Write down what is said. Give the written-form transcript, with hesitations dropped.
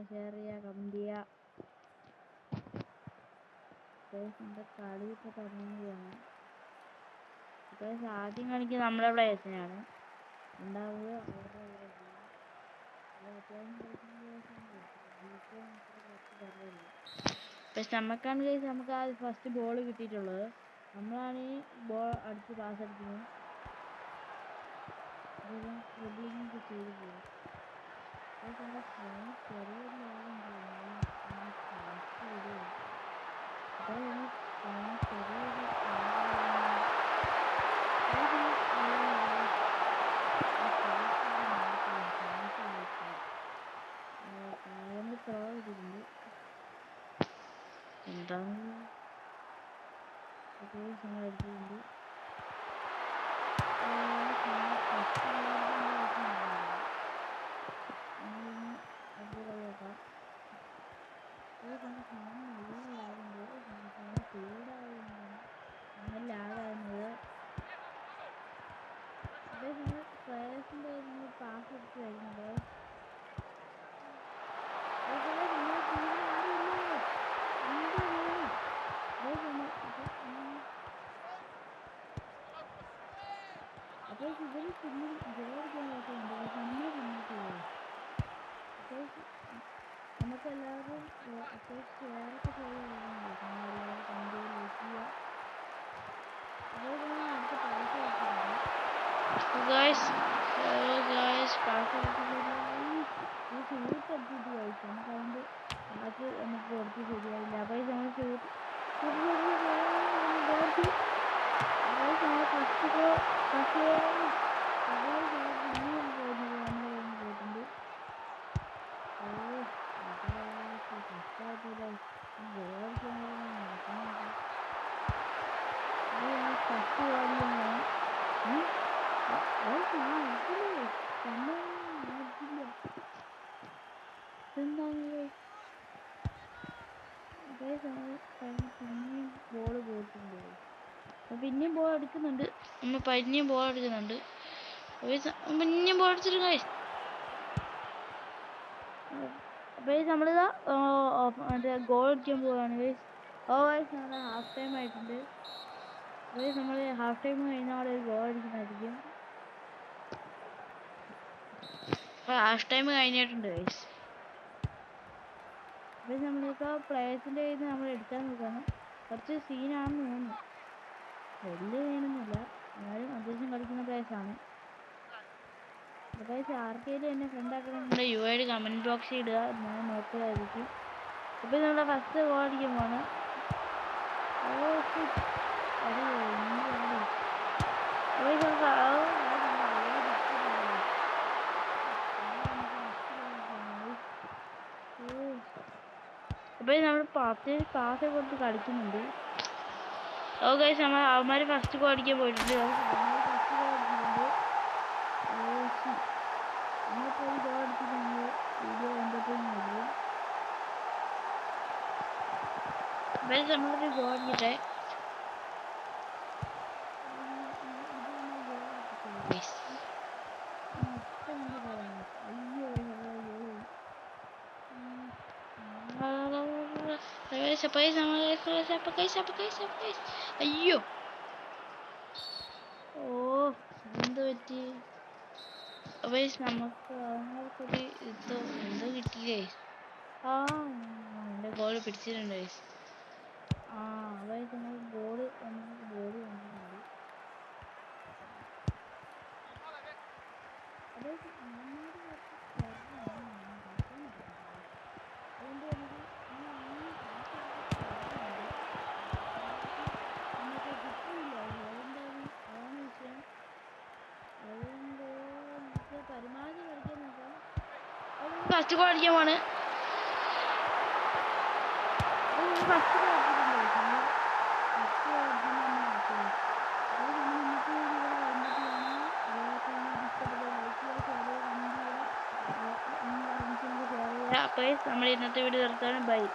Share ചെയ്യുക, comment ചെയ്യുക. നമ്മുടെ കളി ഇപ്പൊ തുടങ്ങുകയാണ്. ആദ്യം കാണിക്കുന്നത് നമ്മുടെ പ്ലേയേഴ്സിനാണ്. രണ്ടാമത് അവരുടെ പക്ഷെ നമുക്ക് ആ ഫസ്റ്റ് ബോൾ കിട്ടിയിട്ടുള്ളത്. നമ്മളാണ് ഈ ബോൾ അടിച്ച് പാസ് അടിക്കുന്നത്. ഡ്രിബ്ലിംഗ് ചെയ്ത് പോകും. ചെറിയൊരു ലാഭം എന്താണ് എടുത്തിട്ടുണ്ട്. പ്ലേയേഴ്സിന്റെ പാസ് എടുത്ത് വരുന്നുണ്ട്. അപ്പോൾ ഇവര് പിന്നിൽ ജോലിക്കാനായിട്ടുണ്ട്. നമ്മൾ പിന്നിട്ട് പോകും. അപ്പോൾ നമുക്കെല്ലാവരും ഷെയറൊക്കെ ചെയ്യുക. guys പാസ് ഷൂട്ട് അടിച്ചിട്ട് കഴിച്ചു. നമുക്ക് അത് നമുക്ക് കുറച്ച് ശരിയായില്ല. അപ്പോൾ നമ്മൾ ഷൂട്ട് പിന്നെയും ബോൾ എടുക്കുന്നുണ്ട്. നമ്മൾ പിന്നെയും ബോൾ എടുക്കുന്നുണ്ട്. പിന്നെയും ബോൾ അടിച്ചിട്ട് ഗൈസ്. അപ്പോൾ നമ്മളിതാ മറ്റേ ഗോൾ അടിക്കാൻ പോവുകയാണ് ഗൈസ്. നമ്മുടെ ഹാഫ് ടൈം ആയിട്ടുണ്ട്. നമ്മൾ ഹാഫ് ടൈം കഴിഞ്ഞാൽ ഒരു ഗോൾ അടിക്കുന്നതായിരിക്കും. ഹാഫ് ടൈം കഴിഞ്ഞിട്ടുണ്ട് ഗൈസ്. അപ്പോൾ നമ്മളിപ്പോൾ പ്ലേയേഴ്സിൻ്റെ കയ്യിൽ നിന്ന് നമ്മൾ എടുക്കാൻ നോക്കുകയാണ്. കുറച്ച് സീനാണെന്ന് തോന്നുന്നു. വലിയ സീനൊന്നുമില്ല, എന്നാലും അത്യാവശ്യം കളിക്കുന്ന പ്ലേയേഴ്സാണ്. അപ്പോൾ ആർക്കെങ്കിലും എന്നെ ഫ്രണ്ട് ആക്കണമെന്നുണ്ട് യുഐയുടെ കമൻറ്റ് ബോക്സിൽ ഇടുക, ഞാൻ നോക്കുന്നതായിരിക്കും. അപ്പോൾ നമ്മുടെ ഫസ്റ്റ് ഗോൾ അടിക്കാൻ പോവാണ്. അപ്പോൾ നമ്മൾ പാസ് കൊടുത്ത് കളിക്കുന്നുണ്ട്. ഗൈസ് അവന്മാർ ഫസ്റ്റ് ഗോൾ അടിക്കാൻ പോയിട്ടുണ്ട്. നമ്മളൊരു ഗോൾ അടിക്കട്ടെ. അയ്യോ, എന്ത് പറ്റി? നമുക്ക് അവങ്ങൾക്കൊരു എന്തോ കിട്ടിയില്ലേ? എൻ്റെ ഗോള് പിടിച്ചിട്ടുണ്ട്. നമുക്ക് ബോള് വന്നിട്ടുണ്ട്. പരമാവധി കളിക്കാൻ നോക്കാം. ഫസ്റ്റ് ഗോൾ അടിക്കാൻ പോണ്. അപ്പോൾ നമ്മൾ ഇന്നത്തെ വീഡിയോ നിർത്താണ്. ബൈ.